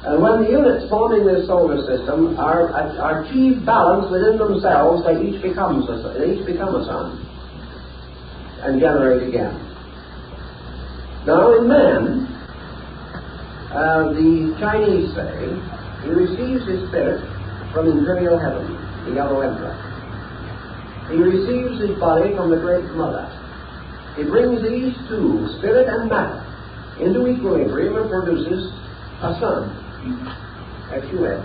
And when the units forming this solar system are achieve balance within themselves, they each become a sun and generate again. Now in man, the Chinese say, he receives his spirit from imperial heaven, the Yellow Emperor. He receives his body from the Great Mother. He brings these two, spirit and matter, into equilibrium and produces a sun, S-U-N.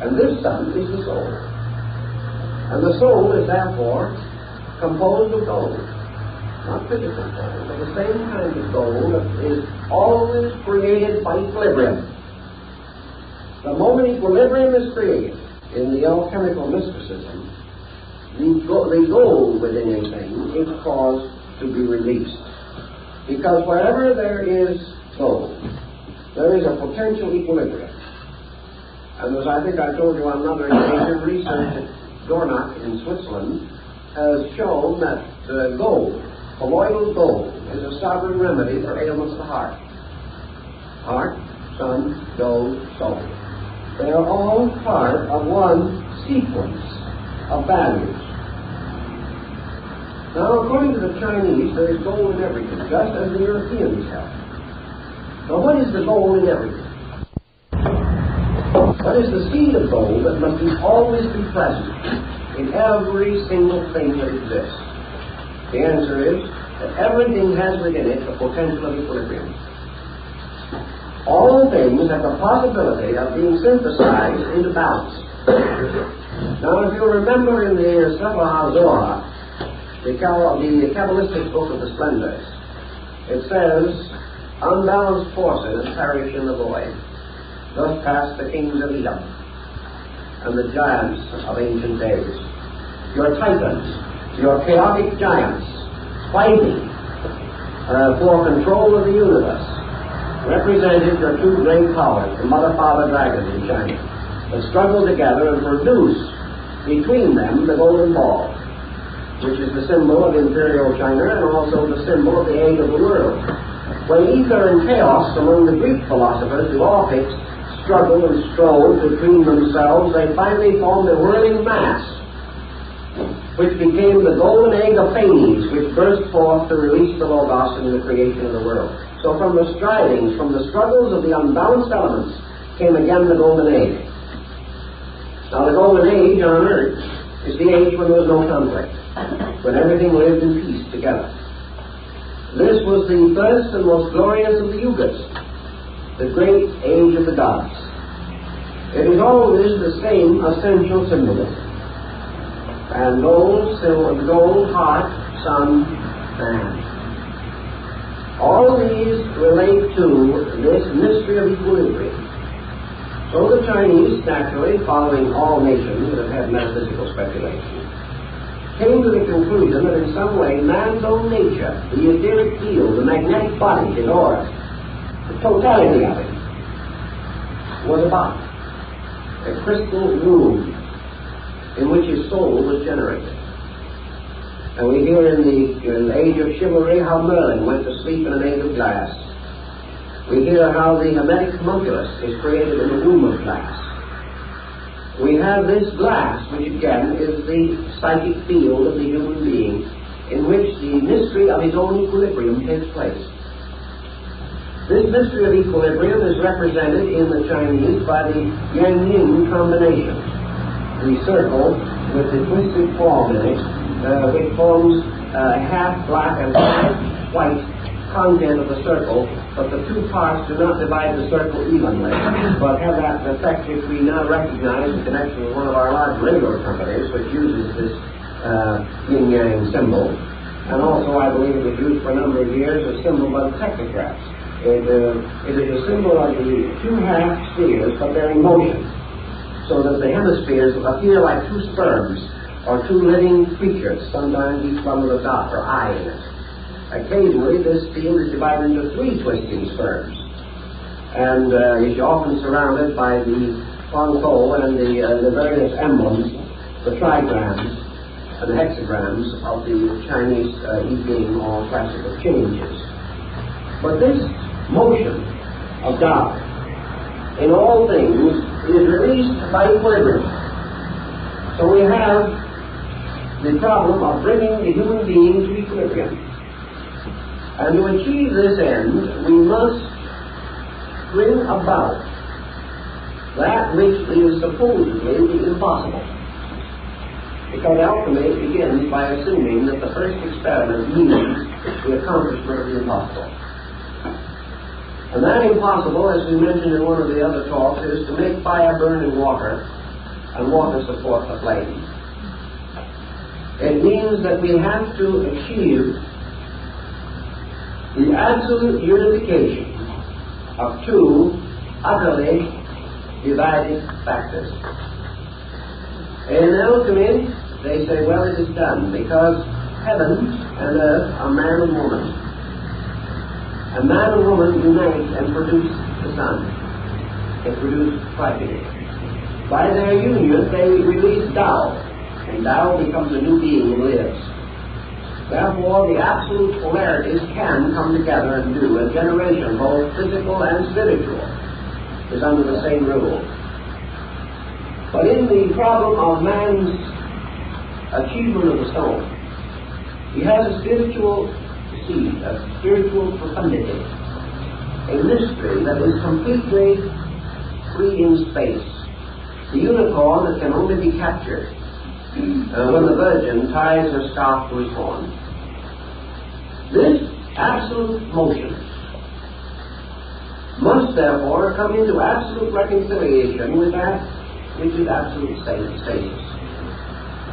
And this sun is the soul. And the soul is therefore composed of gold. Not physical gold, but the same kind of gold that is always created by equilibrium. The moment equilibrium is created in the alchemical mysticism, the gold within a thing is caused to be released. Because wherever there is gold, there is a potential equilibrium. And as I think I told you on another occasion, research at Dornach in Switzerland has shown that gold, colloidal gold, is a sovereign remedy for ailments of the heart. Heart, sun, gold, soul. They are all part of one sequence of values. Now, according to the Chinese, there is gold in everything, just as the Europeans have. Now, what is the gold in everything? What is the seed of gold that must always be present in every single thing that exists? The answer is that everything has within it the potential of equilibrium. All things have the possibility of being synthesized into balance. Now, if you remember in the Sefer HaZohar, the Kabbalistic book of the Splendors, it says, unbalanced forces perish in the void. Thus passed the kings of Edom and the giants of ancient days. Your titans, your chaotic giants, fighting for control of the universe, represented your two great powers, the Mother, Father, Dragon in China, that struggled together and produced between them the golden ball, which is the symbol of imperial China and also the symbol of the age of the world. When ether and chaos among the Greek philosophers, the Orphics, struggled and strove between themselves, they finally formed a whirling mass, which became the golden egg of Phanes, which burst forth to release the Logos in the creation of the world. So from the strivings, from the struggles of the unbalanced elements, came again the golden age. Now the golden age on earth is the age when there was no conflict, when everything lived in peace together. This was the first and most glorious of the yugas, the great age of the gods. It is always the same essential symbolism. And gold, heart, sun, man. All these relate to this mystery of equilibrium. So the Chinese, naturally, following all nations that have had metaphysical speculation, came to the conclusion that in some way man's own nature, the etheric field, the magnetic body, his aura, the totality of it, was a box, a crystal room in which his soul was generated. And we hear in the age of chivalry how Merlin went to sleep in an age of glass. We hear how the Hermetic homunculus is created in a womb of glass. We have this glass, which again is the psychic field of the human being, in which the mystery of his own equilibrium takes place. This mystery of equilibrium is represented in the Chinese by the yang-yin combination. The circle with the twisted form in it, which forms half black and half white content of the circle, but the two parts do not divide the circle evenly, but have that effect which we now recognize in connection with one of our large radio companies, which uses this yin-yang symbol. And also, I believe it was used for a number of years as a symbol by the technographs. It is a symbol of the two half spheres, but they're in motion, so that the hemispheres appear like two sperms or two living creatures, sometimes each one with a dot or eye in it. Occasionally, this field is divided into three twisting sperms, and is often surrounded by the Huangpo and the various emblems, the trigrams and the hexagrams of the Chinese I Ching or classical changes. But this motion of Tao in all things is released by equilibrium. So we have the problem of bringing the human being to equilibrium. And to achieve this end, we must bring about that which is supposedly impossible. Because alchemy begins by assuming that the first experiment means the accomplishment of the impossible. And that impossible, as we mentioned in one of the other talks, is to make fire burn in water and water support the flame. It means that we have to achieve the absolute unification of two utterly divided factors. In alchemy, they say, well, it is done because heaven and earth are man and woman. And man and woman unite and produce the sun. They produce fighting. By their union, they release Tao, and Tao becomes a new being and lives. Therefore, the absolute polarities can come together and do a generation, both physical and spiritual, is under the same rule. But in the problem of man's achievement of the soul, he has a spiritual seed, a spiritual profundity, a mystery that is completely free in space, the unicorn that can only be captured when the virgin ties her scarf to his horn. This absolute motion must therefore come into absolute reconciliation with that which is absolute stasis.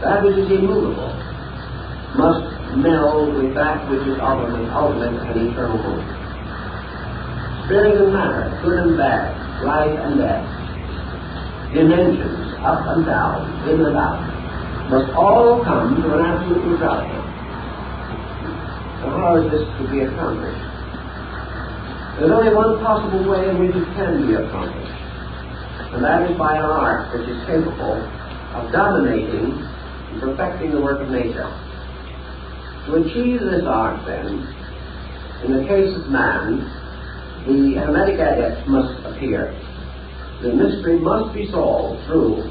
That which is immovable must meld with that which is ultimate and eternal motion. Spirit and matter, good and bad, life and death, dimensions, up and down, in and out, must all come to an absolute neutrality. So how is this to be accomplished? There's only one possible way in which it can be accomplished, and that is by an art which is capable of dominating and perfecting the work of nature. To achieve this art, then, in the case of man, the hermetic adept must appear. The mystery must be solved through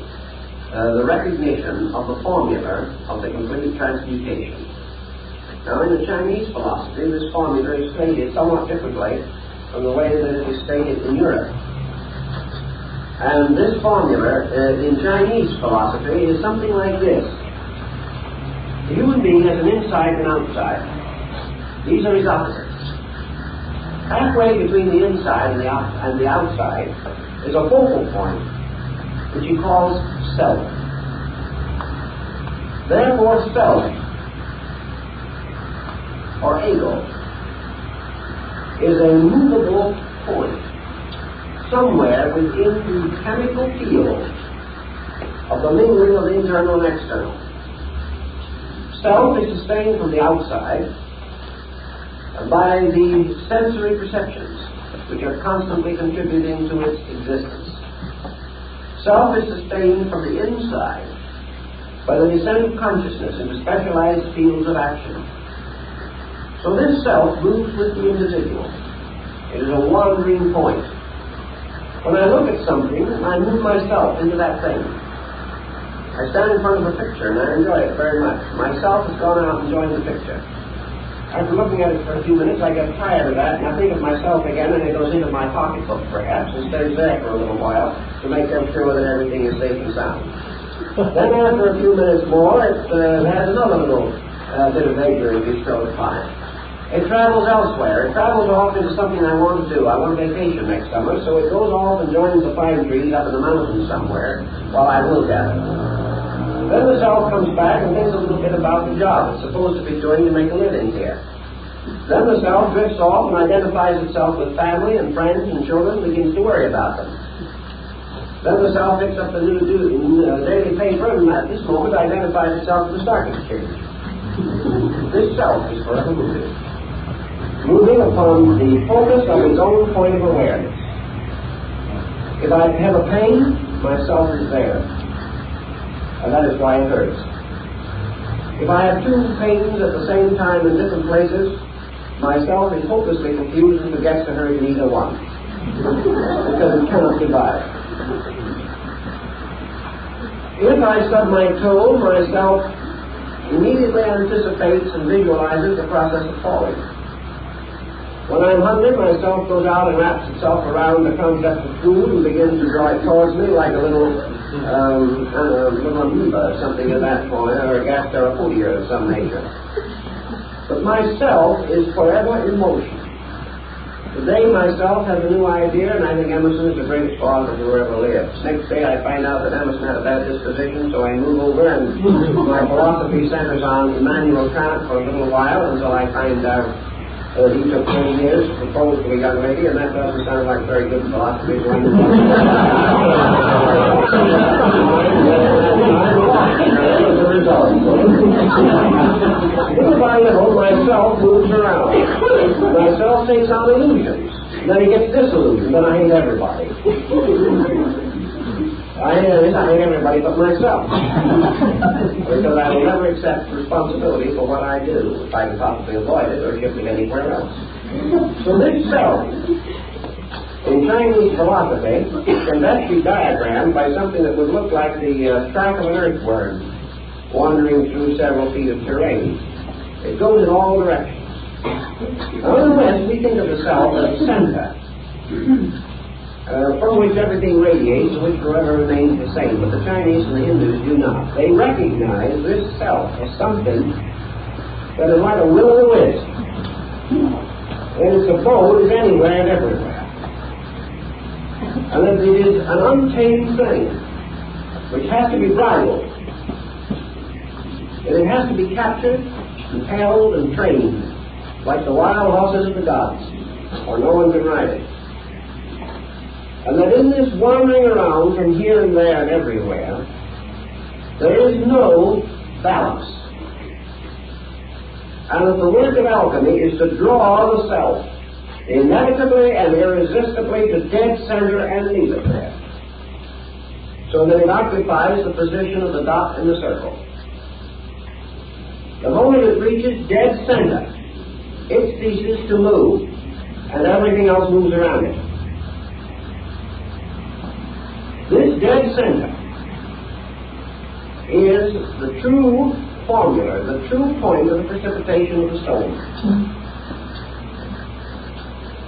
the recognition of the formula of the complete transmutation. Now, in the Chinese philosophy, this formula is stated somewhat differently from the way that it is stated in Europe. And this formula in Chinese philosophy is something like this. The human being has an inside and outside. These are his opposites. Halfway between the inside and the outside is a focal point, which he calls self. Therefore, self, or ego, is a movable point somewhere within the chemical field of the mingling of internal and external. Self is sustained from the outside by the sensory perceptions which are constantly contributing to its existence. Self is sustained from the inside by the descent of consciousness into specialized fields of action. So this self moves with the individual. It is a wandering point. When I look at something, I move myself into that thing. I stand in front of a picture and I enjoy it very much. Myself has gone out enjoying the picture. After looking at it for a few minutes, I get tired of that and I think of myself again, and it goes into my pocketbook perhaps and stays there for a little while to make sure that everything is safe and sound. Then after a few minutes more, it has another little bit of vagary bestowed upon it. It travels elsewhere. It travels off into something I want to do. I want a vacation next summer, so it goes off and joins the pine trees up in the mountains somewhere while I look at it. Then the self comes back and thinks a little bit about the job it's supposed to be doing to make a living here. Then the self drifts off and identifies itself with family and friends and children and begins to worry about them. Then the self picks up the new daily paper and at this moment identifies itself with the stock exchange. This self is forever moving upon the focus of its own point of awareness. If I have a pain, myself is there. And that is why it hurts. If I have two pains at the same time in different places, myself is hopelessly confused and forgets to hurt in either one. because it cannot survive. If I stub my toe, myself immediately anticipates and visualizes the process of falling. When I'm hungry, myself goes out and wraps itself around the concept of food and begins to draw it towards me like a little amoeba, something of that point, or a gastropodia of some nature. But myself is forever in motion. Today myself has a new idea, and I think Emerson is the greatest philosopher who ever lived. Next day I find out that Emerson had a bad disposition, so I move over and my philosophy centers on Immanuel Kant for a little while until I find out he took 10 years to propose to a young lady, and that doesn't sound like very good philosophy. Think about it, myself moves around. Myself takes on illusions. Then he gets disillusioned. Then I hate everybody. I hate everybody but myself. Because I will never accept responsibility for what I do if I can possibly avoid it or shift it anywhere else. So this self, in Chinese philosophy, can best be diagrammed by something that would look like the track of an earthworm wandering through several feet of terrain. It goes in all directions. Now in the West, we think of the self as a center, from which everything radiates and which forever remains the same. But the Chinese and the Hindus do not. They recognize this self as something that is like a will-o'-the-wisp, and its abode is anywhere and everywhere. And that it is an untamed thing, which has to be bridled. And it has to be captured and held and trained, like the wild horses of the gods, or no one can ride it. And that in this wandering around from here and there and everywhere, there is no balance. And that the work of alchemy is to draw the self inevitably and irresistibly to dead center and leave it there, so that it occupies the position of the dot in the circle. The moment it reaches dead center, it ceases to move, and everything else moves around it. This dead center is the true formula, the true point of the precipitation of the stone.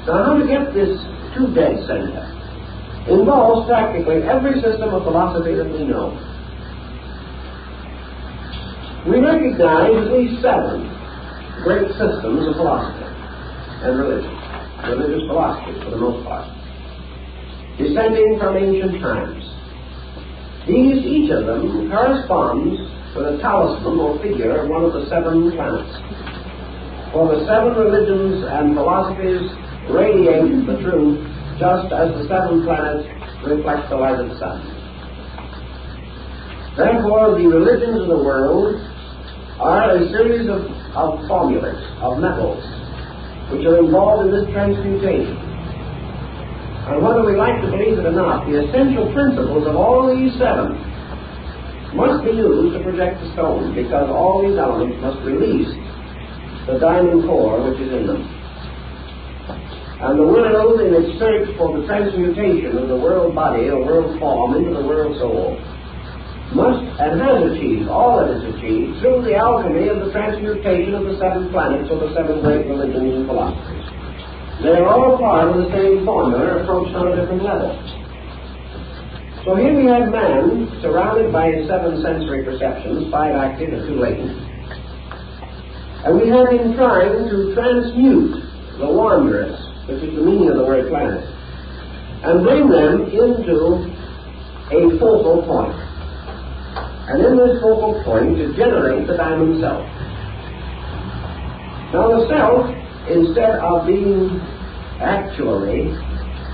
Now, how to get this to dead center involves practically every system of philosophy that we know. We recognize at least 7 great systems of philosophy and religion, religious philosophy for the most part, descending from ancient times. These, each of them, corresponds to the talisman or figure of one of the 7 planets. For the 7 religions and philosophies radiate the truth just as the 7 planets reflect the light of the sun. Therefore, the religions of the world are a series of formulas, of metals, which are involved in this transmutation. And whether we like to believe it or not, the essential principles of all these 7 must be used to project the stone, because all these elements must release the diamond core which is in them. And the world, in its search for the transmutation of the world body or world form into the world soul, must and has achieved all that is achieved through the alchemy of the transmutation of the 7 planets or the 7 great religions and philosophies. They are all part of the same formula, approached on a different level. So here we have man surrounded by his 7 sensory perceptions, 5 active and 2 latent. And we have him trying to transmute the wanderers, which is the meaning of the word planet, and bring them into a focal point. And in this focal point to generate the diamond self. Now the self, instead of being actually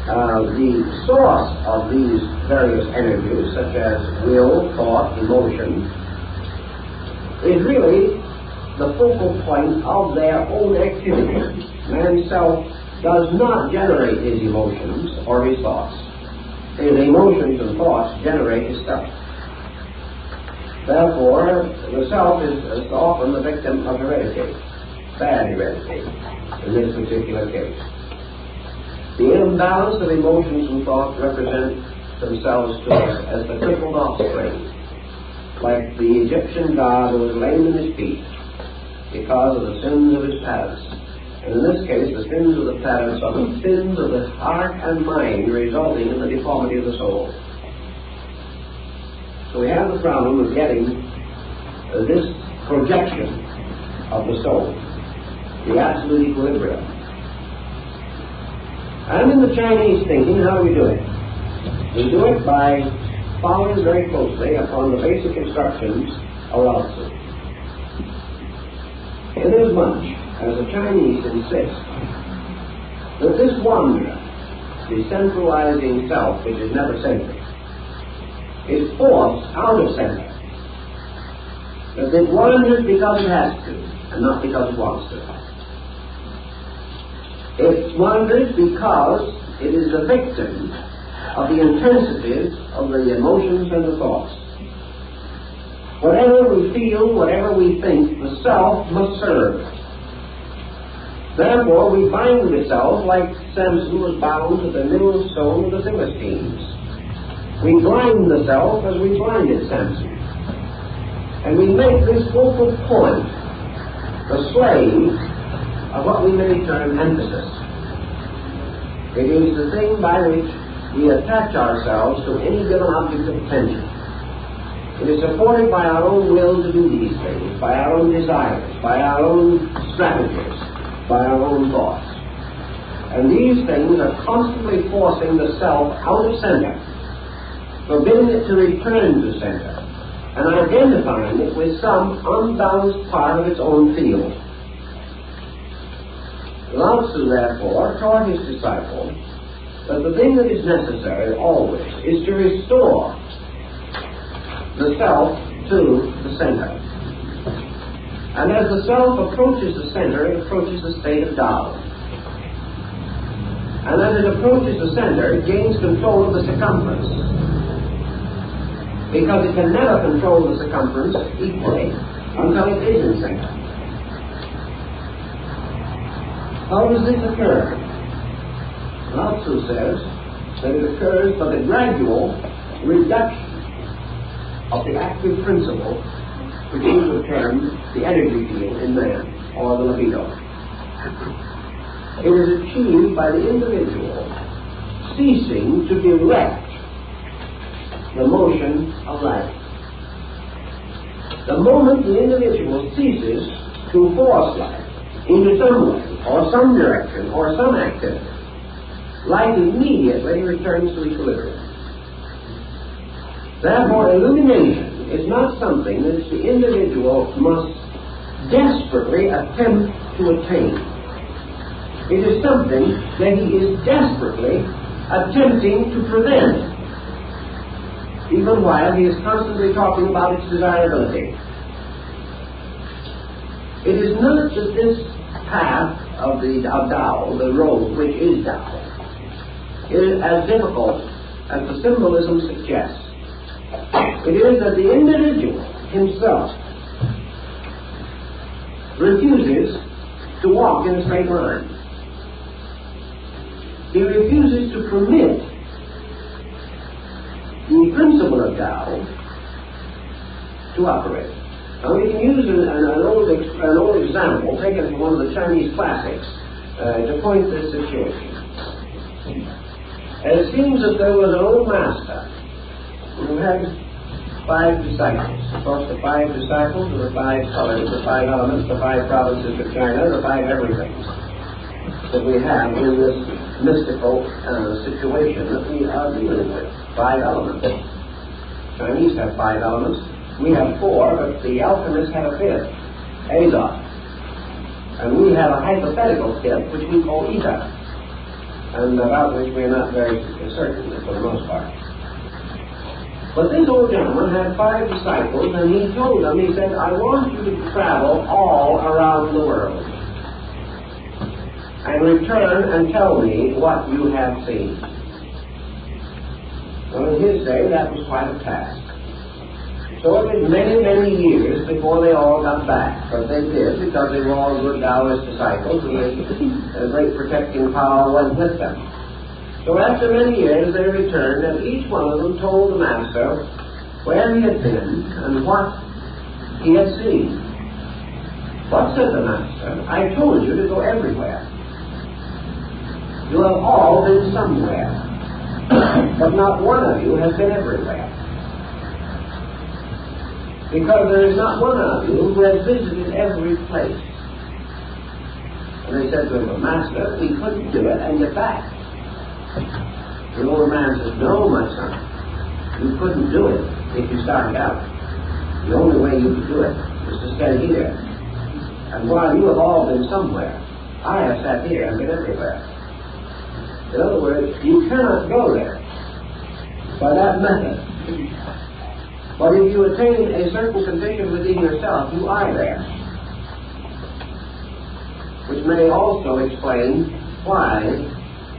the source of these various energies, such as will, thought, emotion, is really the focal point of their own activity. Man's self does not generate his emotions or his thoughts. His emotions and thoughts generate his stuff. Therefore, the self is often the victim of heredity, bad heredity, in this particular case. The imbalance of emotions and thoughts represent themselves to us as the crippled offspring, like the Egyptian god who was lame in his feet because of the sins of his parents. And in this case, the sins of the parents are the sins of the heart and mind, resulting in the deformity of the soul. So we have the problem of getting this projection of the soul, the absolute equilibrium. And in the Chinese thinking, how do we do it? We do it by following very closely upon the basic instructions of Lao Tzu. Inasmuch as the Chinese insist that this wanderer, the centralizing self which is never centered, is forced out of center, that it wanders because it has to, and not because it wants to. It wanders because it is the victim of the intensities of the emotions and the thoughts. Whatever we feel, whatever we think, the self must serve. Therefore, we bind the self like Samson was bound to the millstone of the Philistines. We blind the self as we blinded Samson. And we make this focal point the slave of what we may term emphasis. It is the thing by which we attach ourselves to any given object of attention. It is supported by our own will to do these things, by our own desires, by our own strategies, by our own thoughts. And these things are constantly forcing the self out of center, forbidding it to return to center, and identifying it with some unbalanced part of its own field. Lao Tzu, therefore, taught his disciple that the thing that is necessary always is to restore the self to the center. And as the self approaches the center, it approaches the state of Tao. And as it approaches the center, it gains control of the circumference. Because it can never control the circumference equally until it is in center. How does this occur? Lao Tzu says that it occurs by the gradual reduction of the active principle which we would term the energy field in man, or the libido. It is achieved by the individual ceasing to direct the motion of life. The moment the individual ceases to force life into some way, or some direction, or some activity, life immediately returns to equilibrium. Therefore, illumination is not something that the individual must desperately attempt to attain. It is something that he is desperately attempting to prevent, even while he is constantly talking about its desirability. It is not that this path of Tao, the road which is Tao, is as difficult as the symbolism suggests. It is that the individual himself refuses to walk in a straight line. He refuses to permit the principle of Tao to operate. Now we can use an old example taken from one of the Chinese classics to point this situation. It seems that there was an old master who had 5 disciples. Of course, the 5 disciples are the 5 colors, the 5 elements, the 5 provinces of China, the 5 everythings that we have in this mystical situation that we are dealing with. 5 elements. Chinese have 5 elements. We have 4, but the alchemists had a 5th, azot. And we have a hypothetical 5th, which we call ether, and about which we are not very certain for the most part. But this old gentleman had 5 disciples, and he told them, he said, I want you to travel all around the world and return and tell me what you have seen. Well, in his day, that was quite a task. So it was many, many years before they all got back. But they did, because they were all good Taoist disciples, and a great protecting power went with them. So after many years they returned, and each one of them told the master where he had been and what he had seen. What said the master? I told you to go everywhere. You have all been somewhere, but not one of you has been everywhere. Because there is not one of you who has visited every place. And they said to him, Master, we couldn't do it and get back. The older man says, no, my son, you couldn't do it if you started out. The only way you could do it is to stay here. And while you have all been somewhere, I have sat here and been everywhere. In other words, you cannot go there by that method. But if you attain a certain condition within yourself, you are there. Which may also explain why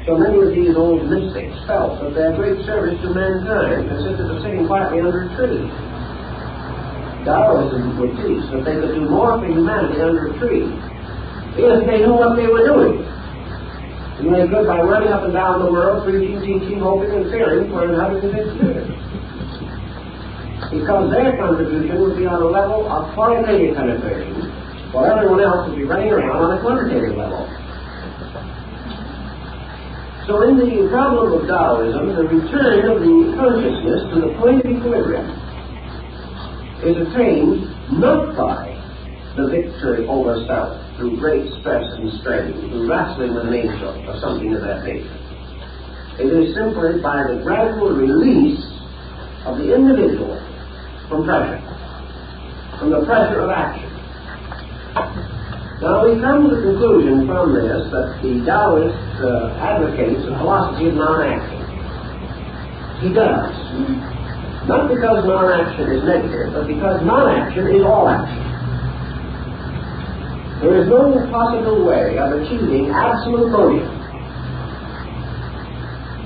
so many of these old mystics felt that their great service to mankind consisted of sitting quietly under a tree. Taoism would teach that they could do more for humanity under a tree if they knew what they were doing. And they could by running up and down the world, preaching, teaching, hoping, and fearing for inhabitants of its years. Because their contribution would be on a level of qualitative penetration, while everyone else would be running around on a quantitative level. So in the problem of Taoism, the return of the consciousness to the point of equilibrium is attained not by the victory over self through great stress and strain, through wrestling with nature or something of that nature. It is simply by the gradual release of the individual from pressure, from the pressure of action. Now we come to the conclusion from this that the Taoist advocates the philosophy of non-action. He does. Not because non-action is negative, but because non-action is all action. There is no possible way of achieving absolute motion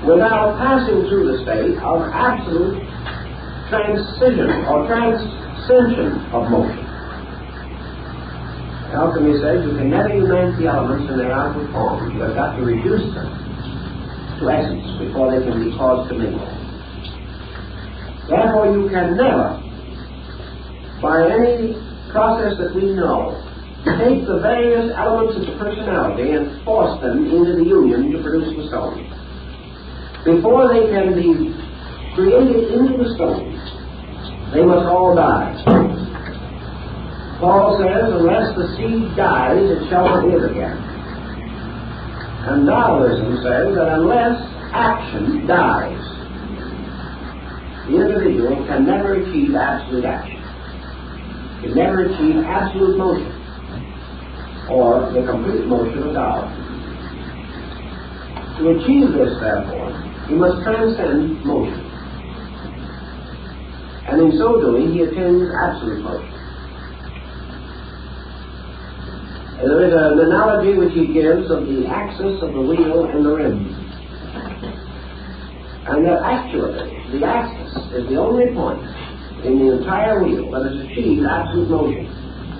without passing through the state of absolute transition or transcension of motion. Alchemy says you can never unite the elements in their outward form. You have got to reduce them to essence before they can be caused to mingle. Therefore, you can never, by any process that we know, take the various elements of the personality and force them into the union to produce the stone. Before they can be created into the stone, they must all die. Paul says, unless the seed dies, it shall not live again. And Taoism says that unless action dies, the individual can never achieve absolute action. Can never achieve absolute motion, or the complete motion of Tao. To achieve this, therefore, he must transcend motion. And in so doing, he attains absolute motion. And there is an analogy which he gives of the axis of the wheel and the rim. And that actually, the axis is the only point in the entire wheel that has achieved absolute motion,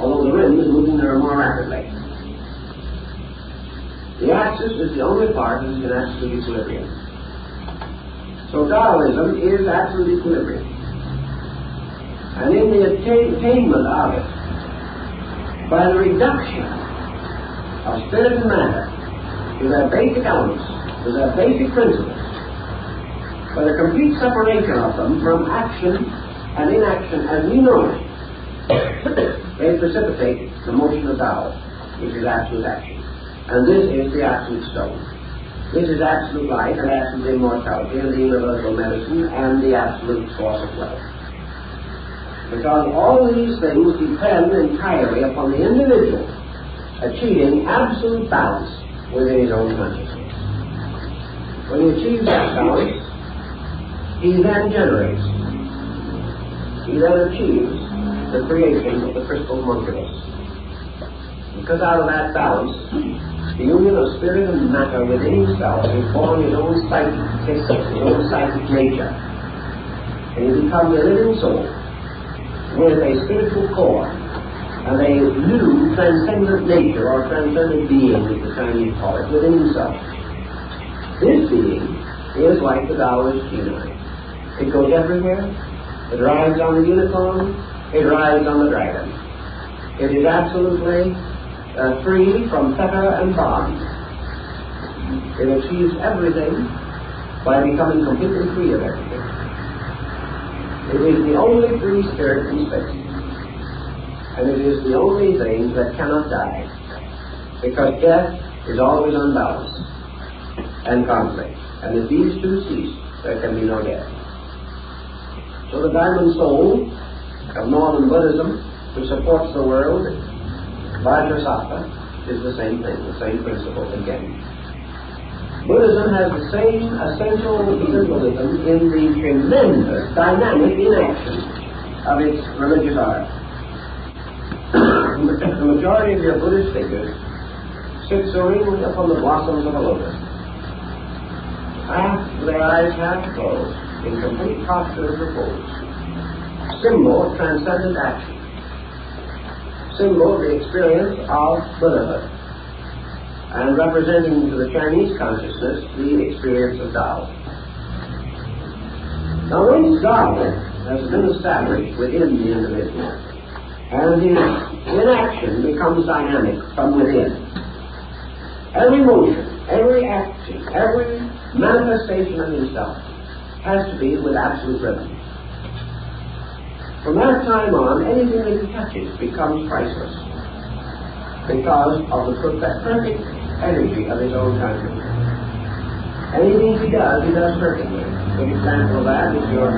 although the rim is moving there more rapidly. The axis is the only part that is in absolute equilibrium. So Taoism is absolute equilibrium. And in the attainment of it, by the reduction of spirit and matter to their basic elements, to their basic principles, by the complete separation of them from action and inaction as we know it, they precipitate the motion of Tao, which is absolute action. And this is the absolute stone. This is absolute life and absolute immortality and the universal medicine and the absolute source of wealth. Because all these things depend entirely upon the individual achieving absolute balance within his own consciousness. When he achieves that balance, he then generates, he then achieves the creation of the crystal monstrous. Because out of that balance, the union of spirit and matter within himself is born his own psychic system, his own psychic nature. And he becomes a living soul with a spiritual core and a new transcendent nature or transcendent being, as the Chinese call it, within himself. This being is like the Taoist genii. It goes everywhere. It rides on the unicorn. It rides on the dragon. It is absolutely free from fetter and bond. It achieves everything by becoming completely free of everything. It is the only free spirit in space. And it is the only thing that cannot die. Because death is always unbalanced and conflict. And if these two cease, there can be no death. So the diamond soul of Northern Buddhism, which supports the world, Vajrasattva, is the same thing, the same principle again. Buddhism has the same essential symbolism in the tremendous dynamic inaction of its religious art. The majority of your Buddhist figures sit serenely upon the blossoms of a lotus, their eyes half closed, in complete posture of repose. Symbol of transcendent action. Symbol of the experience of Buddhahood, and representing to the Chinese consciousness the experience of Tao. Now, once Tao has been established within the individual, and his inaction becomes dynamic from within, every motion, every action, every manifestation of himself has to be with absolute rhythm. From that time on, anything that he touches becomes priceless because of the perfect energy of his own consciousness. Anything he does perfectly. A good example of that is your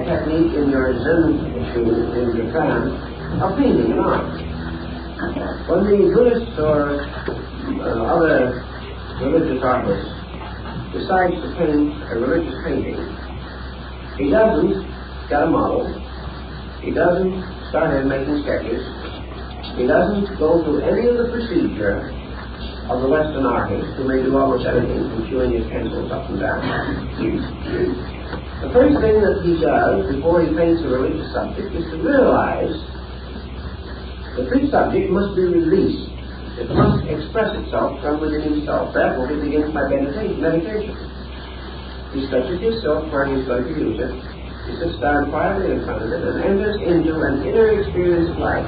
technique in your Zen shoes in Japan of painting and art. When the Buddhist or other religious artist decides to paint a religious painting, he doesn't get a model. He doesn't start in making sketches. He doesn't go through any of the procedure of the Western artist who may do almost anything from chewing his pencils up and down. The first thing that he does before he paints a religious subject is to realize the free subject must be released. It must express itself from within himself. Therefore, he begins by meditation. He stretches his silk where he is going to use it. He sits down quietly in front of it and enters into an inner experience of life.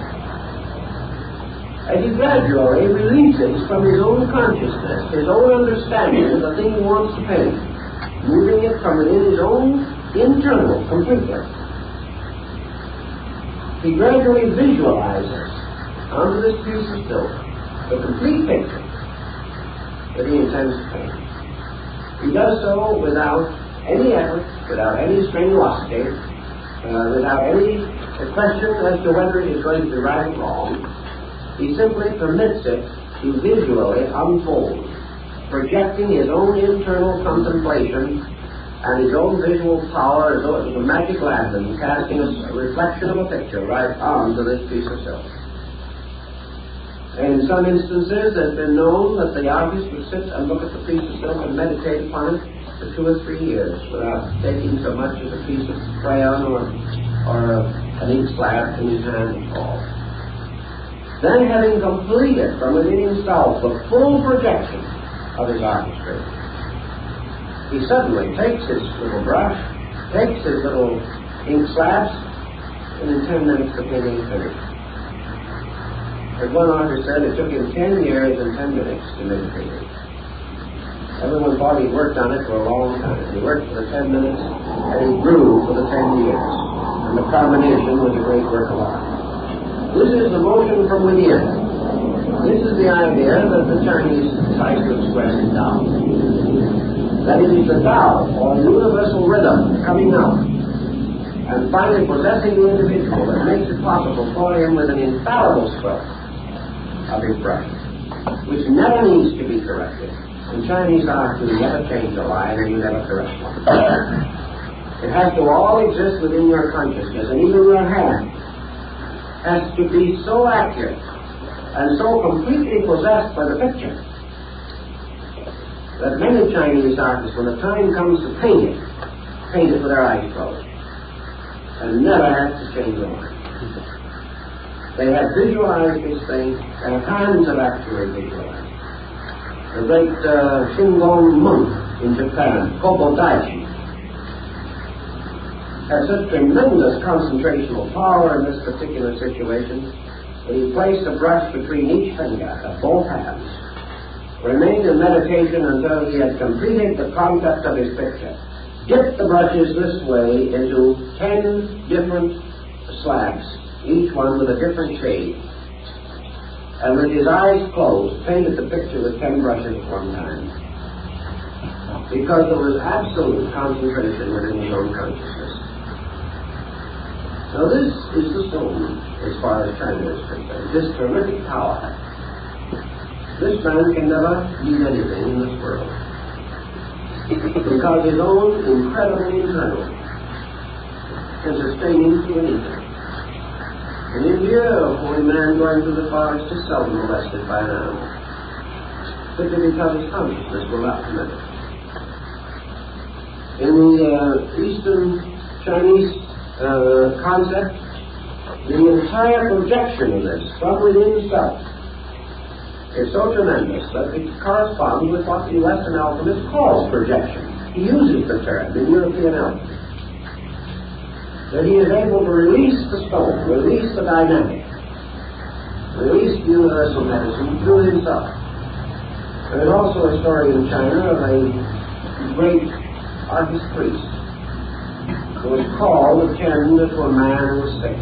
As he gradually releases from his own consciousness, his own understanding of the thing he wants to paint, moving it from within his own internal completely, he gradually visualizes onto this piece of silk the complete picture that he intends to paint. He does so without any effort, without any strenuosity, without any question as to whether it is going to be right or wrong. He simply permits it to visually unfold, projecting his own internal contemplation and his own visual power as though it was a magic lantern, casting a reflection of a picture right onto this piece of silk. And in some instances, it's been known that the artist would sit and look at the piece of silk and meditate upon it for 2 or 3 years without taking so much as a piece of crayon or an ink slab in his hand at all. Then, having completed from within himself the full projection of his artistry, he suddenly takes his little brush, takes his little ink slabs, and in 10 minutes the painting is finished. As one artist said, it took him 10 years and 10 minutes to make a painting. Everyone thought he worked on it for a long time. He worked for the 10 minutes, and he grew for the 10 years. And the combination was a great work of art. This is the motion from within. This is the idea that the Chinese tries to express in Tao. That it is the Tao, or universal rhythm, coming out and finally possessing the individual that makes it possible for him with an infallible stroke of his brush, which never needs to be corrected. In Chinese art, you never change a line and you never correct one. It has to all exist within your consciousness, and even your hand has to be so accurate and so completely possessed by the picture that many Chinese artists, when the time comes to paint it with their eyes closed and never have to change a line. They have visualized this thing, their hands have actually visualized. The great Shingon monk in Japan, Kobodaichi, had such tremendous concentration of power in this particular situation that he placed a brush between each finger of both hands, remained in meditation until he had completed the concept of his picture, dipped the brushes this way into 10 different slabs, each one with a different shade, and with his eyes closed, painted the picture with 10 brushes at one time, because there was absolute concentration within his own consciousness. Now this is the stone, as far as China is concerned, this terrific power. This man can never need anything in this world, because his own incredible internal can sustain him through anything. In India, a holy man going through the forest is seldom molested by an animal, simply because his consciousness will not permit it. In the Eastern Chinese concept, the entire projection of this from within self is so tremendous that it corresponds with what the Western alchemist calls projection. He uses the term in European alchemy. That he is able to release the stone, release the dynamic, release the universal medicine through himself. There is also a story in China of a great artist priest who was called to tend to a man who was sick.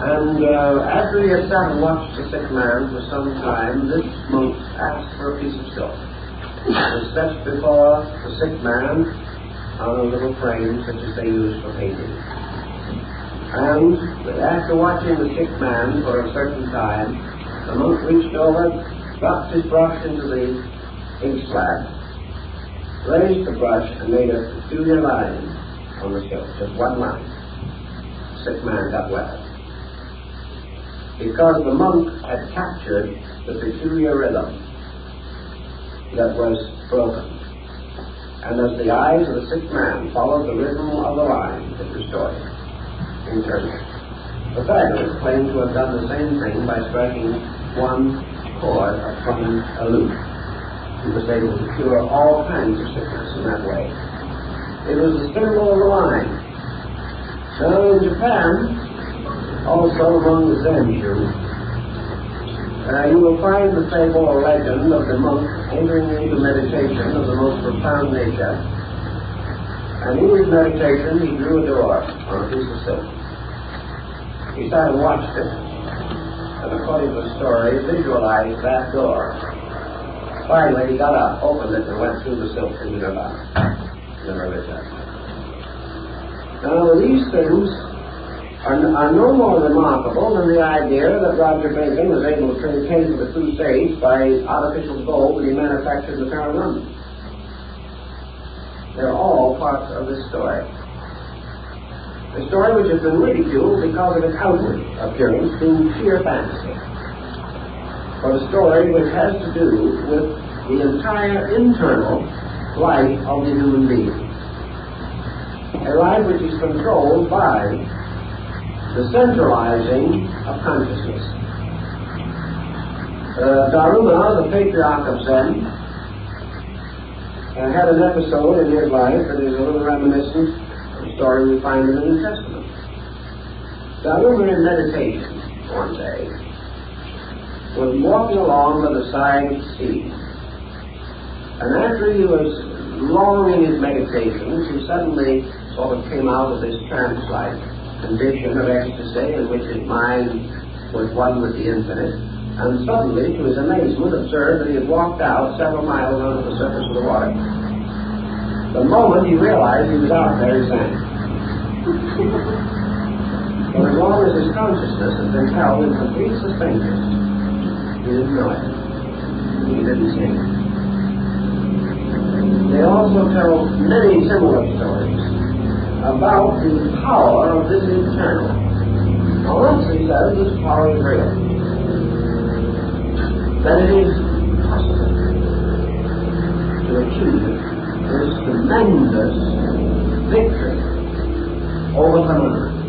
And after he had sat and watched the sick man for some time, this monk asked for a piece of silk. It was set before the sick man on a little frame such as they use for painting. And after watching the sick man for a certain time, the monk reached over, dropped his brush into the ink slab, raised the brush and made a peculiar line on the silk, just one line. The sick man got well, because the monk had captured the peculiar rhythm that was broken. And as the eyes of the sick man followed the rhythm of the line, it restored him internally. Pythagoras claimed to have done the same thing by striking one chord upon a lute. He was able to cure all kinds of sickness in that way. It was the symbol of the line. Now in Japan, also among the Zen Jews, you will find the fable or legend of the monk entering into meditation of the most profound nature. And in his meditation he drew a door on a piece of silk. He sat and watched it, and according to the story, visualized that door. Finally, he got up, opened it, and went through the silk into Nirvana. Never returned. Now, these things are no more remarkable than the idea that Roger Bacon was able to pay for the Crusades by artificial gold that he manufactured in the Tower of London. They're all parts of this story. A story which has been ridiculed because of its outward appearance being sheer fantasy. For the story which has to do with the entire internal life of the human being. A life which is controlled by the centralizing of consciousness. Daruma, the patriarch of Zen, had an episode in his life that is a little reminiscent of the story we find in the New Testament. Daruma, in meditation one day, was walking along by the side of the sea. And after he was long in his meditations, he suddenly sort of came out of this trance-like condition of ecstasy in which his mind was one with the infinite, and suddenly, to his amazement, observed that he had walked out several miles under the surface of the water. The moment he realized he was out there, he sank. But as long as his consciousness had been held in complete suspension, he didn't know it. He didn't see it. They also tell many similar stories about the power of this internal. Now once he says this power is real, that it is possible to achieve this tremendous victory over the mind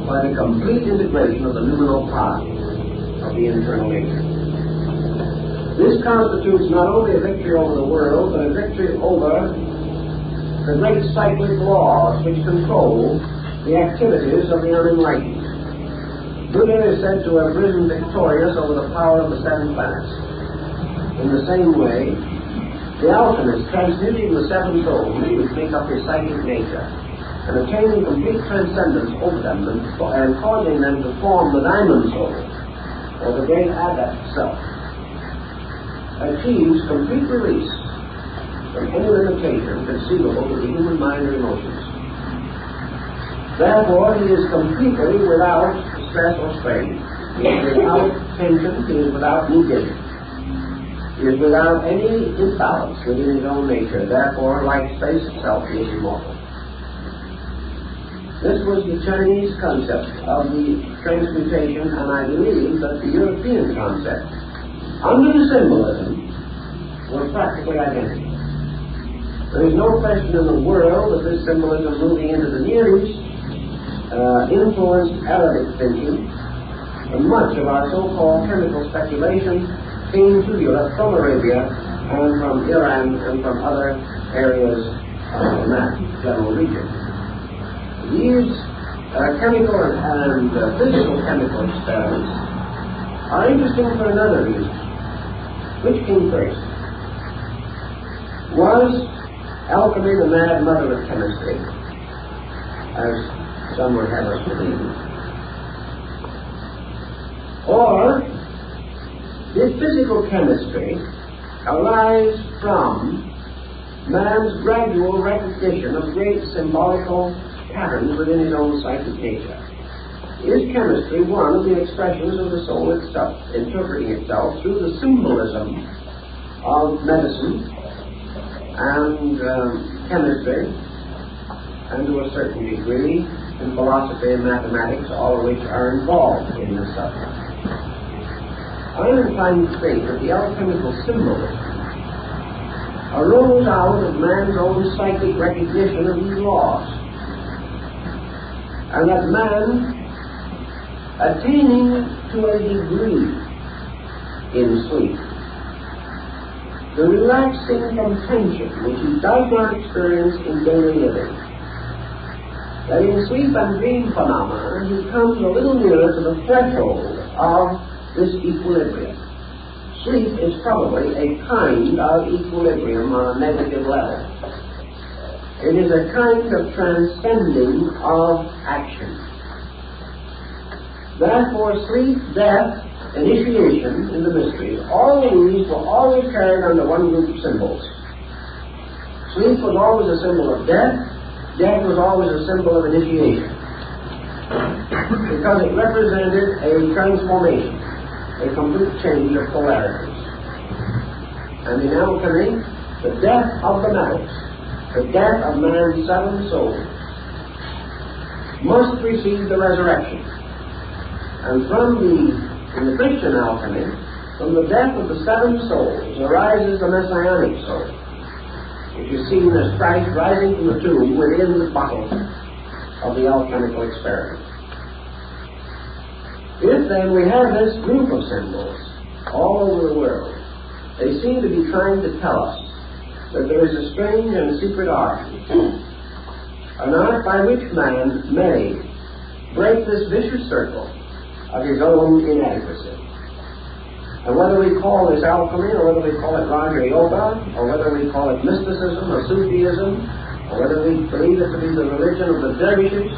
by the complete integration of the luminal part of the internal nature. This constitutes not only a victory over the world, but a victory over the great cyclic laws which control the activities of the unenlightened. Buddha is said to have risen victorious over the power of the seven planets. In the same way, the alchemist, transmuting the seven souls which make up his psychic nature, and attaining complete transcendence over them, and causing them to form the diamond soul, or the great adept self, achieves complete release from any limitation conceivable to the human mind or emotions. Therefore, he is completely without stress or strain. He is without tension. He is without negation. He is without any imbalance within his own nature. Therefore, like space itself, he is immortal. This was the Chinese concept of the transmutation, and I believe that the European concept, under the symbolism, was practically identical. There is no question in the world that this symbolism moving into the Near East influenced Arabic thinking, and much of our so-called chemical speculation came to Europe from Arabia and from Iran and from other areas in that general region. These chemical and physical chemical experiments are interesting for another reason. Which came first? Was alchemy the mad mother of chemistry, as some would have us believe? Or did physical chemistry arise from man's gradual recognition of great symbolical patterns within his own psychic nature? Is chemistry one of the expressions of the soul itself, interpreting itself through the symbolism of medicine and chemistry, and to a certain degree in philosophy and mathematics, all of which are involved in this subject? I'm inclined to think that the alchemical symbolism arose out of man's own psychic recognition of these laws, and that man, attaining to a degree in sleep the relaxing from tension which he does not experience in daily living, that in sleep and dream phenomena he comes a little nearer to the threshold of this equilibrium. Sleep is probably a kind of equilibrium on a negative level. It is a kind of transcending of action. Therefore, sleep, death, initiation in the mysteries, all of these were always carried under one group of symbols. Sleep was always a symbol of death. Death was always a symbol of initiation, because it represented a transformation, a complete change of polarities. And in alchemy, the death of the metals, the death of man's seven souls, must precede the resurrection. And in the Christian alchemy, from the death of the seven souls arises the messianic soul, which is seen as Christ rising from the tomb within the bottle of the alchemical experiment. If then we have this group of symbols all over the world, they seem to be trying to tell us that there is a strange and secret art, an art by which man may break this vicious circle of his own inadequacy. And whether we call this alchemy, or whether we call it Raja Yoga, or whether we call it mysticism or Sufism, or whether we believe it to be the religion of the dervishes,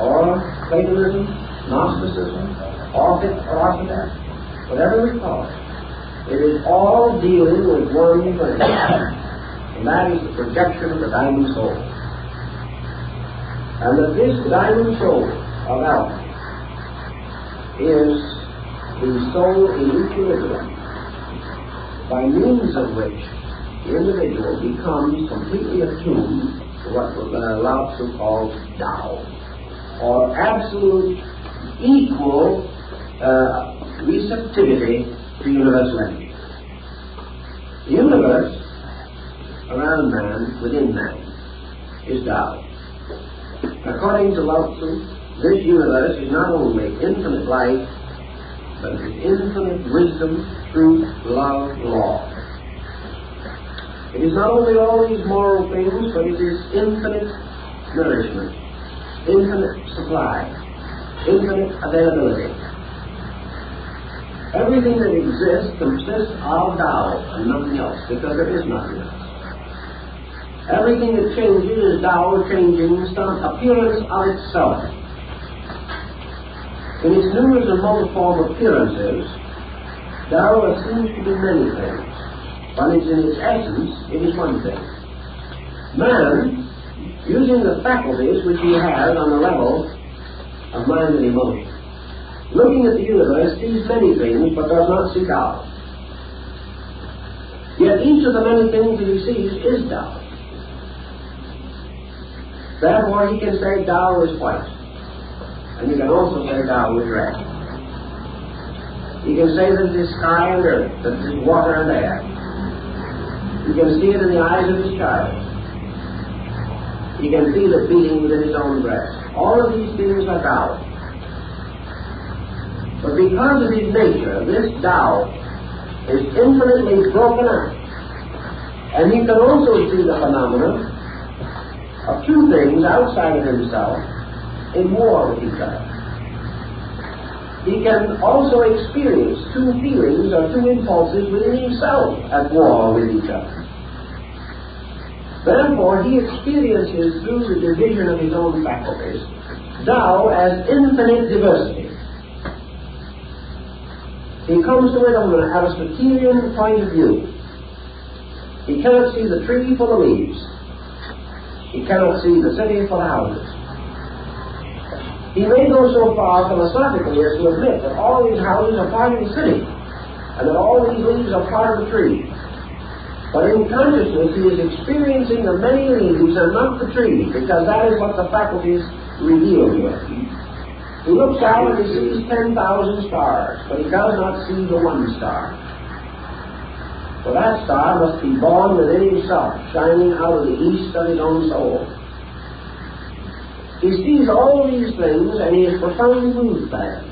or Platonism, Gnosticism, or philosophy, whatever we call it, it is all dealing with one thing, and that is the projection of the diamond soul. And that this diamond soul of alchemy is the soul in equilibrium, by means of which the individual becomes completely attuned to what Lao Tzu calls Tao, or absolute equal receptivity to universal energy. The universe around man, within man, is Tao. According to Lao Tzu, this universe is not only infinite light, but it is infinite wisdom, truth, love, law. It is not only all these moral things, but it is infinite nourishment, infinite supply, infinite availability. Everything that exists consists of Tao and nothing else, because there is nothing else. Everything that changes is Tao changing some appearance of itself. In its numerous and multiform appearances, Tao seems to be many things, but in its essence, it is one thing. Man, using the faculties which he has on the level of mind and emotion, looking at the universe, sees many things, but does not see Tao. Yet each of the many things that he sees is Tao. Therefore, he can say Tao is white. And he can also say Tao is red. He can say that it is sky and earth, that it is water and air. He can see it in the eyes of his child. He can feel it beating within his own breast. All of these things are Tao. But because of his nature, this Tao is infinitely broken out. And he can also see the phenomena of two things outside of himself in war with each other. He can also experience two feelings or two impulses within himself at war with each other. Therefore, he experiences through the division of his own faculties Tao as infinite diversity. He comes to it from an Aristotelian point of view. He cannot see the tree for the leaves. He cannot see the city for the houses. He may go so far philosophically as to admit that all these houses are part of the city, and that all these leaves are part of the tree. But in consciousness, he is experiencing the many leaves and not the tree, because that is what the faculties reveal to him. He looks out and he sees 10,000 stars, but he does not see the one star. For that star must be born within himself, shining out of the east of his own soul. He sees all these things and he is profoundly moved by them.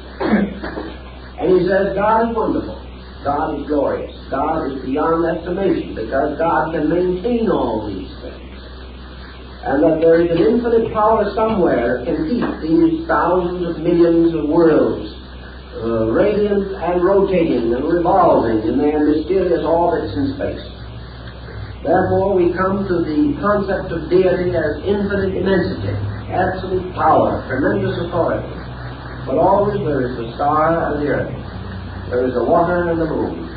And he says, God is wonderful. God is glorious. God is beyond estimation, because God can maintain all these things. And that there is an infinite power somewhere that can keep these thousands of millions of worlds radiant and rotating and revolving in their mysterious orbits in space. Therefore, we come to the concept of deity as infinite immensity, absolute power, tremendous authority. But always there is the star and the earth. There is the water and the moon.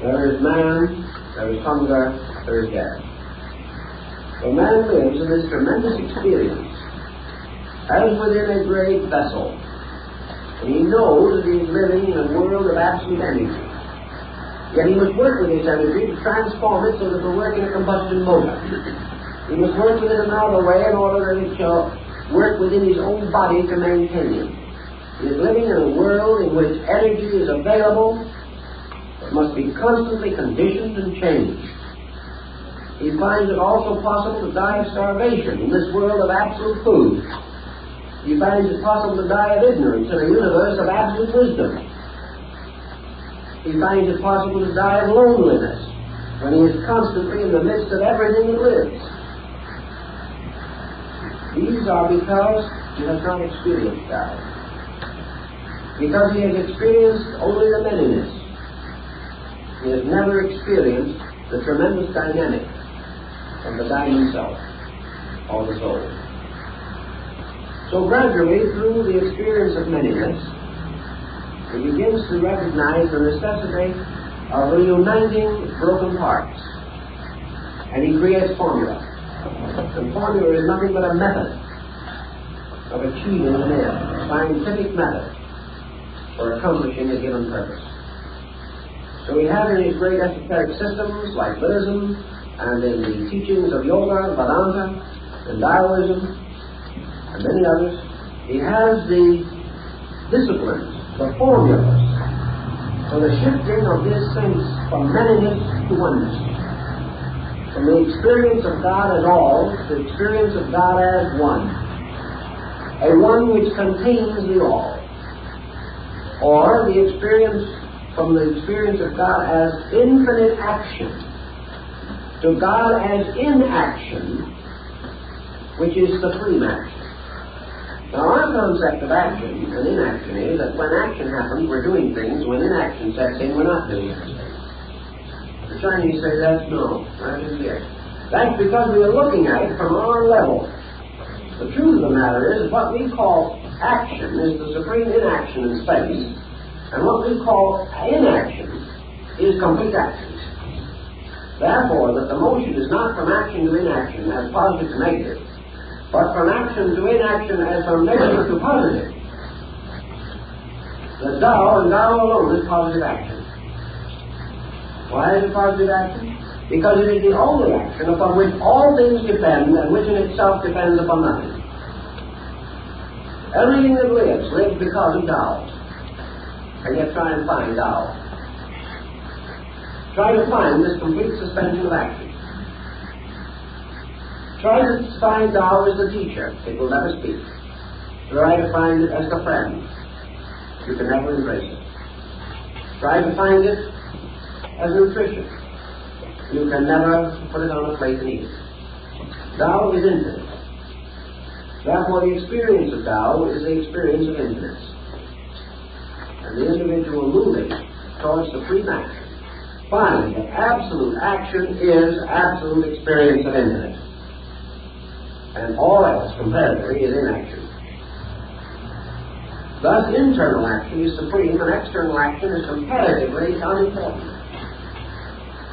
There is man, there is hunger, there is death. So man lives in this tremendous experience as within a great vessel. And he knows that he is living in a world of absolute energy. Yet he must work with his energy to transform it so that it will work in a combustion motor. He must work with it another way in order that it shall work within his own body to maintain him. He is living in a world in which energy is available, but must be constantly conditioned and changed. He finds it also possible to die of starvation in this world of absolute food. He finds it possible to die of ignorance in a universe of absolute wisdom. He finds it possible to die of loneliness when he is constantly in the midst of everything that lives. These are because he has not experienced God. Because he has experienced only the manyness. He has never experienced the tremendous dynamic of the diamond self, or the soul. So gradually, through the experience of manyness, he begins to recognize the necessity of reuniting broken parts. And he creates formula. And formula is nothing but a method of achieving an end, a scientific method for accomplishing a given purpose. So we have in his great esoteric systems like Buddhism, and in the teachings of Yoga, Vedanta, and Taoism, and many others, he has the disciplines, the formulas, for the shifting of this sense from manyness to oneness. From the experience of God as all to the experience of God as one. A one which contains the all. or the experience from the experience of God as infinite action to God as inaction, which is supreme action. Now, our concept of action and inaction is that when action happens, we're doing things. When inaction sets in, we're not doing anything. The Chinese say that's no, that isn't it. That's because we are looking at it from our level. The truth of the matter is what we call action is the supreme inaction in space, and what we call inaction is complete action. Therefore, that the motion is not from action to inaction as positive to negative, but from action to inaction as from negative to positive. The Tao and Tao alone is positive action. Why is it positive action? Because it is the only action upon which all things depend and which in itself depends upon nothing. Everything that lives because of Tao. And yet try and find Tao. Try to find this complete suspension of action. Try to find Tao as the teacher. It will never speak. Try to find it as the friend. You can never embrace it. Try to find it as nutrition. You can never put it on a plate and eat it. Tao is infinite. Therefore, the experience of Tao is the experience of infinite. And the individual moving towards supreme action finds that absolute action is absolute experience of infinite. And all else, comparatively, is inaction. Thus, internal action is supreme and external action is comparatively unimportant.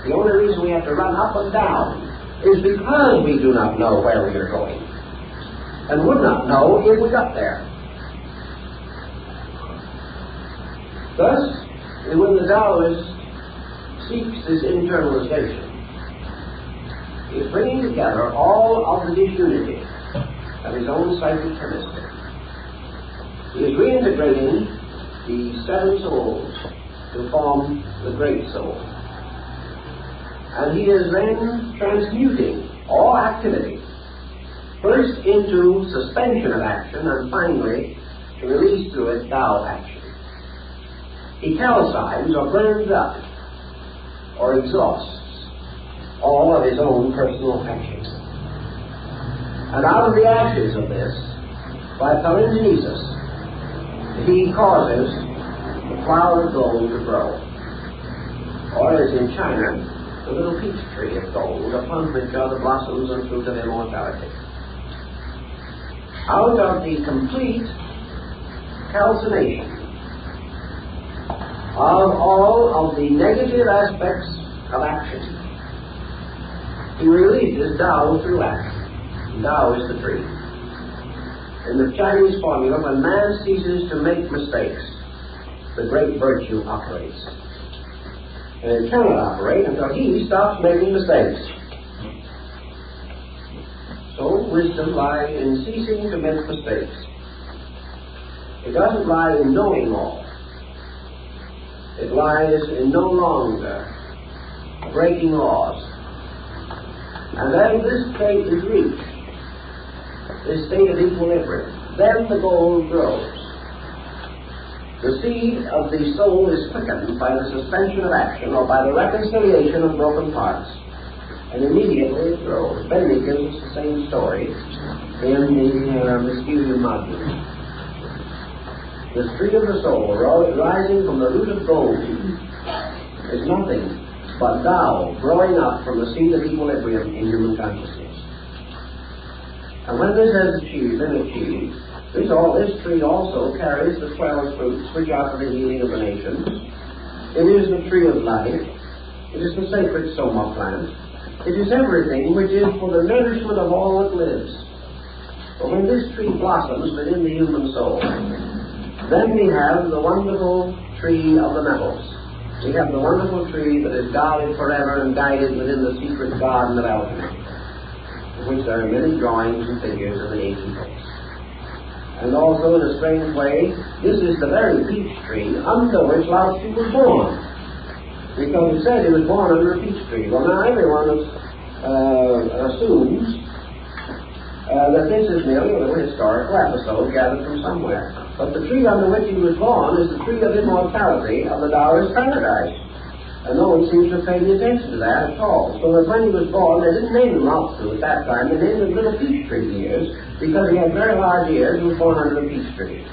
The only reason we have to run up and down is because we do not know where we are going, and would not know if we got there. Thus, when the Taoist seeks this internalization, he is bringing together all of the disunity of his own psychic chemistry. He is reintegrating the seven souls to form the great soul. And he is then transmuting all activity, first into suspension of action, and finally to release through it Tao action. He calcines or burns up or exhausts all of his own personal actions. And out of the ashes of this, by palingenesis, he causes the flower of gold to grow. Or as in China, the little peach tree of gold, upon which are the blossoms and fruit of immortality. Out of the complete calcination of all of the negative aspects of action, he releases Tao through action. Tao is the tree. In the Chinese formula, when man ceases to make mistakes, the great virtue operates. And it cannot operate until he stops making mistakes. So wisdom lies in ceasing to make mistakes. It doesn't lie in knowing all. It lies in no longer breaking laws. And then this state is reached, this state of equilibrium. Then the gold grows. The seed of the soul is quickened by the suspension of action or by the reconciliation of broken parts. And immediately it grows. Bentley gives us the same story in the Mysterium Module. The tree of the soul rising from the root of gold is nothing but Tao growing up from the seed of equilibrium in human consciousness. And when this has been achieved, this tree also carries the 12 fruits which are for the healing of the nations. It is the tree of life. It is the sacred soma plant. It is everything which is for the nourishment of all that lives. But when this tree blossoms within the human soul, then we have the wonderful tree of the metals. We have the wonderful tree that is guarded forever and guided within the secret garden of Alchemy, in which there are many drawings and figures of the ancient books. And also, in a strange way, this is the very peach tree under which Lao Tzu was born. Because it said he was born under a peach tree. Well, now everyone assumes that this is merely a little historical episode gathered from somewhere. But the tree under which he was born is the tree of immortality of the Taoist paradise. And no one seems to pay any attention to that at all. So that when he was born, they didn't name him Lao-Tzu at that time. They named him Little Peach Tree ears, because he had very large ears and was born under a peach tree.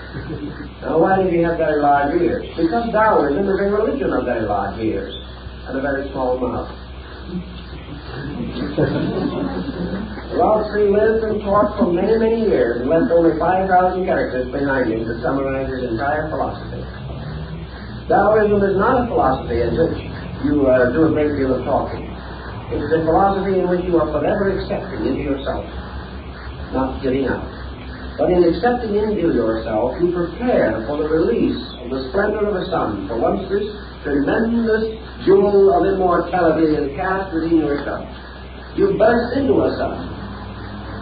Now, why did he have very large ears? Because Taoism is a religion of very large ears and a very small mouth. Lao-Tzu lived and taught for many, many years and left only 5,000 characters behind him to summarize his entire philosophy. Taoism is not a philosophy in which you do a great deal of talking. It's a philosophy in which you are forever accepting into yourself, not giving up. But in accepting into yourself, you prepare for the release of the splendor of the sun. For once this tremendous jewel of immortality is cast within yourself, you burst into a sun.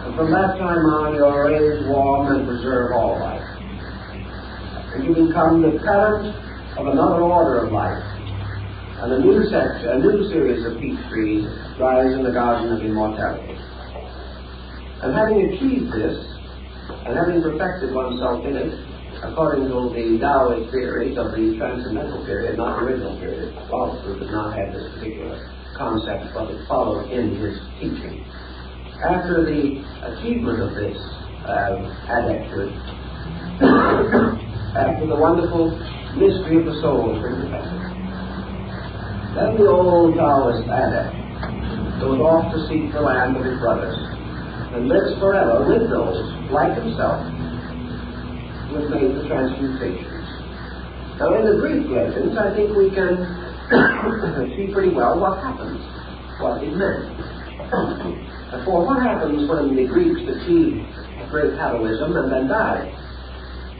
And from that time on, your rays warm and preserve all life. And you become the current of another order of life. And a new series of peach trees rise in the garden of immortality. And having achieved this, and having perfected oneself in it, according to the Taoist theories of the transcendental period, not the original period, Lao-Tzu did not have this particular concept, but it followed in his teaching. After the achievement of this adepthood, after the wonderful mystery of the soul has been perfected, then the old Taoist adept goes off to seek the land of his brothers and lives forever with those, like himself, who have made the transmutations. Now, in the Greek legends, I think we can see pretty well what happens, what it meant. For what happens when the Greeks achieved great heroism and then died?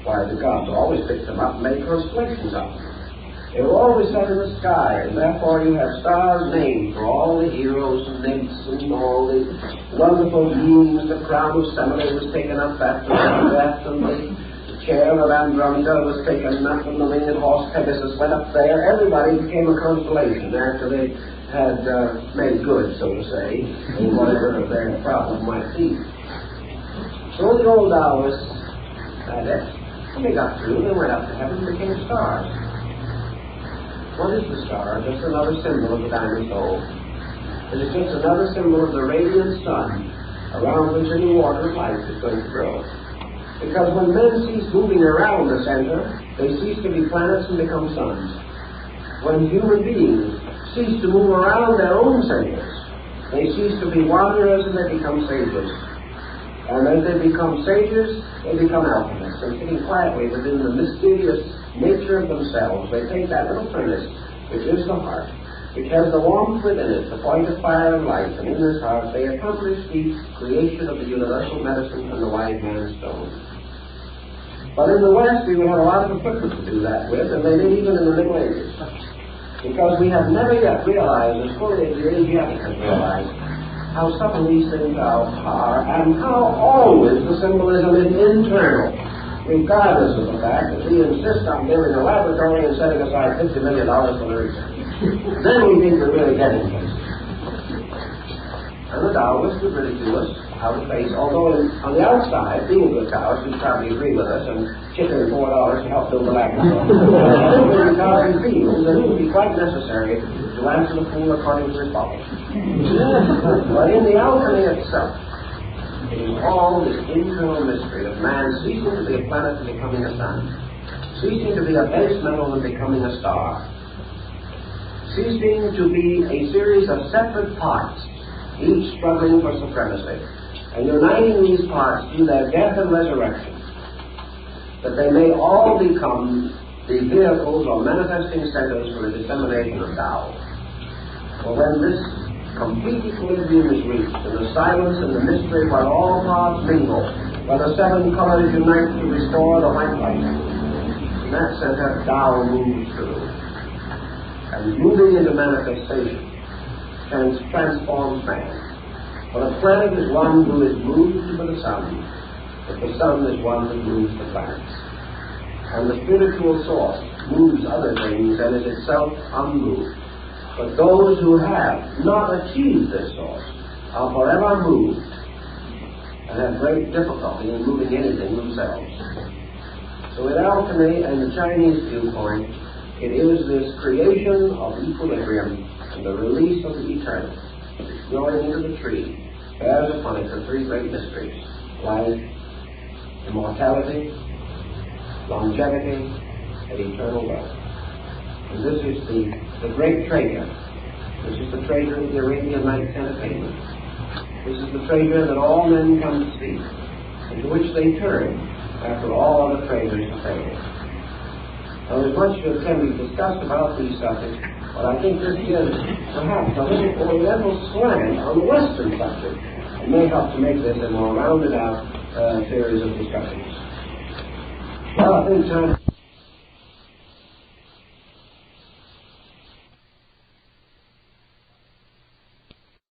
Why, the gods always picked them up and made constellations of them. They were always set in the sky, and therefore you have stars named for all the heroes and nymphs and all the wonderful beings. The crown of Semele was taken up after their death, and the chair of Andromeda was taken up, and the winged horse Pegasus went up there. Everybody became a constellation after they had made good, so to say, in whatever their problem might be. So the old Taoists, when they got through, they went up to heaven and became stars. What is the star? Just another symbol of the diamond soul. It is just another symbol of the radiant sun around which a new order of life is going to grow. Because when men cease moving around the center, they cease to be planets and become suns. When human beings cease to move around their own centers, they cease to be wanderers and they become sages. And as they become sages, they become alchemists. And sitting quietly within the mysterious nature of themselves, they take that little furnace, which is the heart, which has the warmth within it, the point of fire and light, and in this heart they accomplish the creation of the universal medicine and the wise man's stone. But in the West, we would have a lot of equipment to do that with, and they did even in the Middle Ages. Because we have never yet realized, as fully as the Asiatic has realized, how subtle these things are, and how always the symbolism is internal, regardless of the fact that we insist on building a laboratory and setting aside $50 million for the research. Then we think we're really getting things. And the Taoists would ridicule us out of face, although on the outside, being a good Taoist, you'd probably agree with us and chip in $4 to help build the laboratory. Simply because he feels that it would be quite necessary to answer the fool according to his folly. But in the alchemy itself, it is all this internal mystery of man ceasing to be a planet and becoming a sun, ceasing to be a base metal and becoming a star, ceasing to be a series of separate parts, each struggling for supremacy, and uniting these parts through their death and resurrection, that they may all become the vehicles or manifesting centers for the dissemination of Tao. For when this complete equilibrium is reached, and the silence and the mystery where all parts mingle, where the seven colors unite to restore the white light, in that center Tao moves through. And moving into manifestation transforms man. For the planet is one who is moved by the sun, but the sun is one who moves the planets. And the spiritual source moves other things and is itself unmoved. But those who have not achieved this source are forever moved and have great difficulty in moving anything themselves. So with alchemy and the Chinese viewpoint, it is this creation of equilibrium and the release of the eternal, which growing into the tree bears upon it the three great mysteries: life, immortality, longevity, and eternal wealth. And this is the great treasure. This is the treasure of the Arabian Nights entertainment. This is the treasure that all men come to seek, and to which they turn after all other treasures have failed. Now, there's much that can be discussed about these subjects, but I think this gives perhaps a little oriental slant on the Western subject, and may help to make this a more rounded out series of discussions. Well, I think time